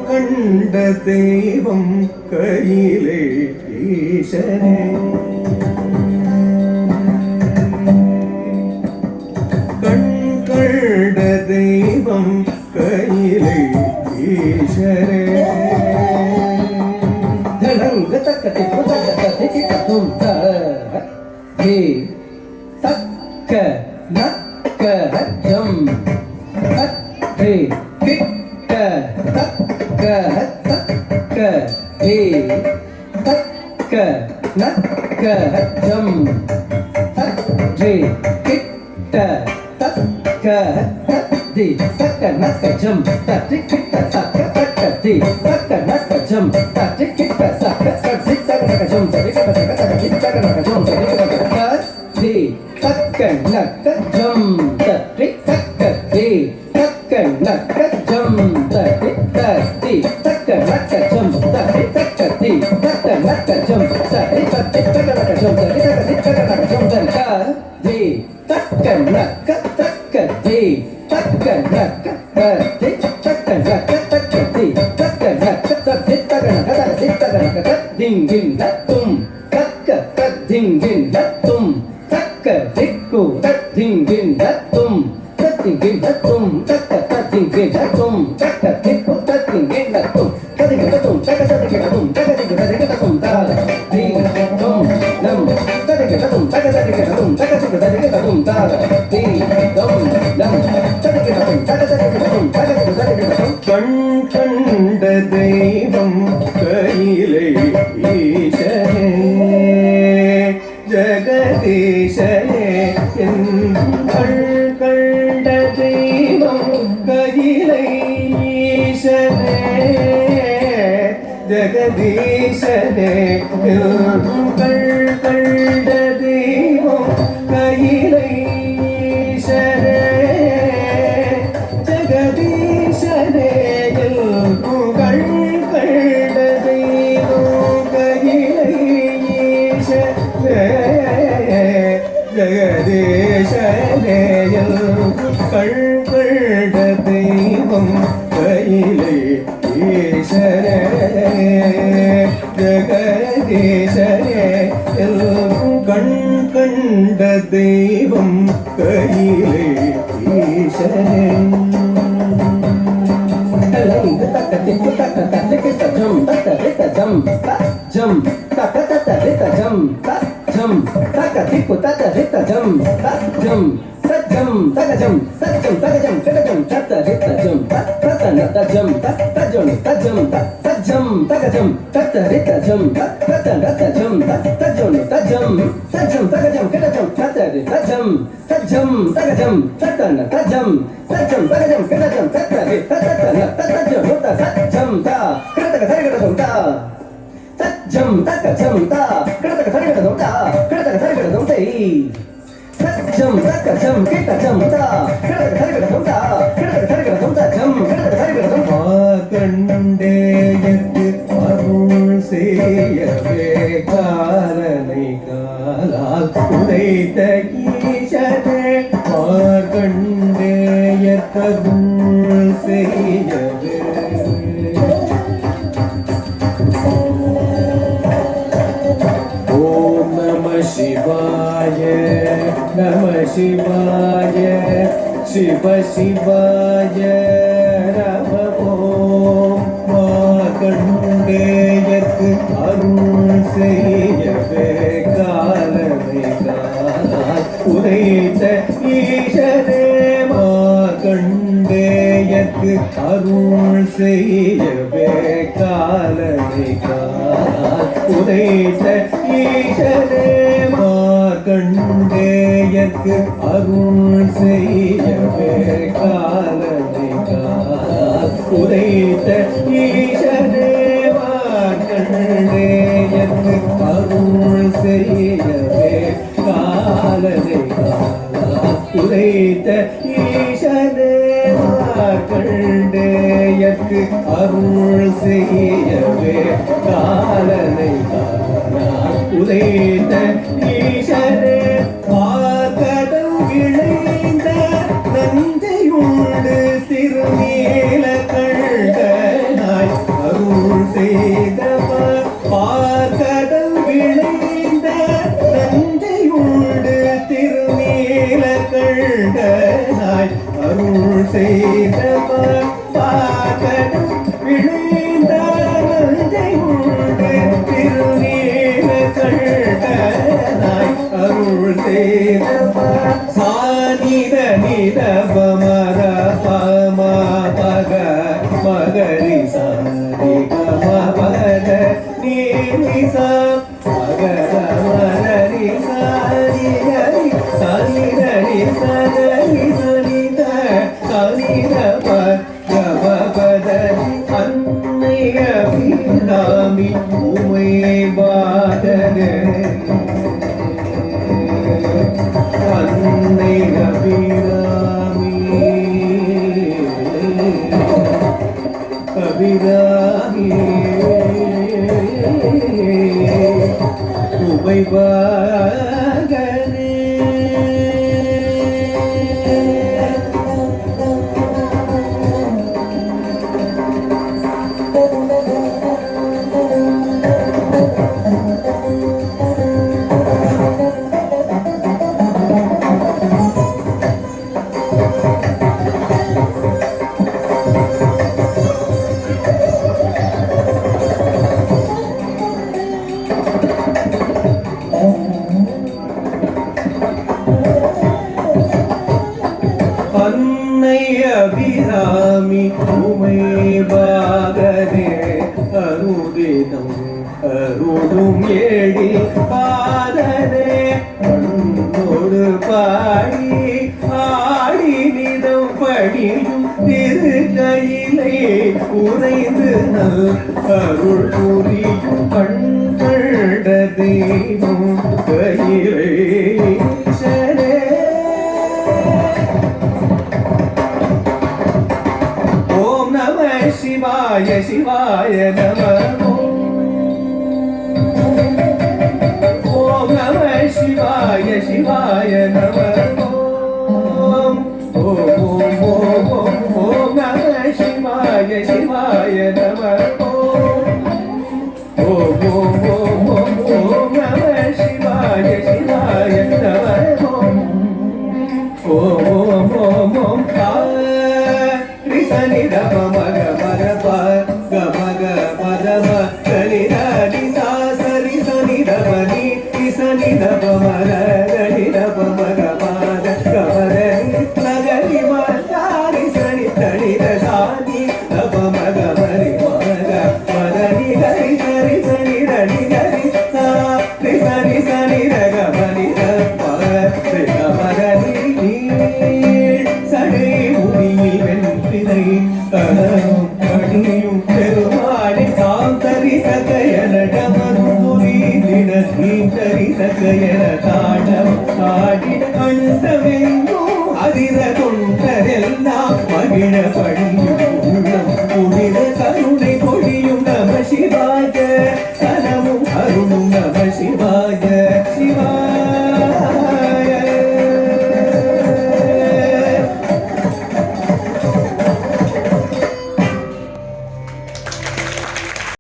கண்ட தெய்வம் கையிலே ஈசனே கண்ட தெய்வம் கையிலே ஈசனே தனங்க தக்கத்தை புதக்கத்தை கிட்டதும் தே தக்க நக்க ஜம் தே கிட்ட தக்க தக்க தே தக்க நக்க ஜம் தே கிட்ட தக்க தே தக்க நக்க ஜம் தே கிட்ட தக்க தக்க தே தக்க நக்க ஜம் தே கிட்ட தக்க தே தக்க நக்க ஜம் தே கிட்ட தக்க தே தக்க நக்க ஜம் தே கிட்ட தக்க தே தக்க நக்க ஜம் தே தக்க தே தக்க நக்க ஜம் தே தக்க நக்க ஜம் தே தக்க தே தக்க நக்க ஜம் தே தக்க நக்க ஜம் தே தக்க நக்க ஜம் தே தக்க நக்க தக்க தே தக்க நக்க தே தக்க நக்க தக்க தே தக்க நக்க தே தக்க நக்க தே தக்க நக்க திங் திங் நத்தும் தக்க திங் திங் நத்தும் தக்க திக்கு திங் திங் நத்தும் திங் திங் நத்தும் தக்க திங் திங் நத்தும் தக்க திக்கு திங் திங் நத்தும் கதிங்க நத்தும் தக்க தக்க நத்தும் தக்க திங்க தக்க நத்தும் தா திங் நத்தும் நம் கதிங்க நத்தும் தக்க தக்க நத்தும் தக்க திங்க தக்க நத்தும் தா திங் நம் நம் கதிங்க நத்தும் தக்க தக்க நத்தும் தக்க திங்க தக்க நத்தும் கண்ட தெய்வம் கையிலே ஈசனே ஜெகதீசனே கண்ட தெய்வம் கையிலே ஈசனே ஜெகதீசனே கண்ட தெய்வம் கையிலே ஈசனே ஜெகதீசனே கண்ட தெய்வம் கையிலே ஈசனே ஜெகதீசனே கண்ட தெய்வம் கையிலே ஈசனே ஜெகதீசனே கண்ட தெய்வம் கையிலே ஈசனே jam taka taka rita jam jam taka tiku taka rita jam jam jam taka jam taka jam kada jam taka rita jam taka nata jam taka jam jam taka jam taka rita jam taka nata jam taka jam taka jam taka jam kada jam taka rita jam taka jam taka nata jam taka jam taka jam kada jam taka rita taka nata jam taka jam ta kada taka kada jam ta jam taka jam ta kada taka kada jam ta kada taka kada jam ta jam taka jam kita jam ta kada taka kada jam ta kada taka kada jam ta jam kada taka kada jam ta கண்டேயத்து அருள் செய்யவே காலனை காலால் உதைத்த ஈசனே கண்டேயத்து அருள் செய்யவே ஓம் நம சிவாய நம சிவாய சிவ சிவாய நம ஓம் கண்டேயற்கு அருள் செய்யவே காலனை காலால் உதைத்த ஈசனே கண்டேயற்கு அருள் செய்யவே காலனை காலால் உதைத்த ஈசனே கண்டேயற்கு அருள் செய்யவே காலனை காலால் உதைத்த ஈசனே கண்டேயற்கு அருள் செய்யவே காலனை உரைத்த ஈசனே கண்டேயற்கு அருள் செய்யவே காலனை உரைத்த ஈசனே பார்க்கடல் விளைந்த நஞ்சையுண்டு திருநீல கண்டனாய் அருள் செய்தவர் பார்க்கடல் விளைந்த நஞ்சையுண்டு திருநீல கண்டனாய் அருள் செய்தவர் பார்க்கடல் விளைந்த நஞ்சையுண்டு திருநீல கண்டனாய் அருள் செய்தவர் சானித நிதபமர பம பக மகரி சாரி கம பக நீரி சா மகர மரரி சாரி ஹரி சாரி ஹரி சரி சனித சனித பக பத அன்னைய பிராமி உமை பாதனே அன்னை கபிராமி கபிராமி உபைபாகனே அன்னை அபிராமி உமை பாகனே அருதினம் அருடும் ஏழி பாதனே கண்ணோடு பாடி ஆடி நிதம் படியும் திருக்கையிலே உறைந்து நல் அருள் புரியும் கண்கண்ட தெய்வம் கையிலே शिवाय शिवाय नमः ओम नमः शिवाय शिवाय नमः ओम ओम नमः शिवाय शिवाय नमः ओम नमः शिवाय शिवाय नमः ओम सनि दम मग मग ग मग मद म सनि रि सा सरि सनि दम नि सनि दम मग गणि दम मग मद ग मद नगरि म रि सनि तणि द सानि दम मग मरि मग मद नि गरि सरि सनि रि गरि सा रि सनि सनि द ग मनि द मग रि ग मग नि सडै मुदिயில் வென்றினை தனமும் கடியும் பெருமாடி தாந்தரி தகையன டமரும் புரிதிட நீந்தரி தகையன தாடம் ஆடிட அழுந்தவெங்கும் அதிர கொண்டரெல்லாம் மகிழ படியும்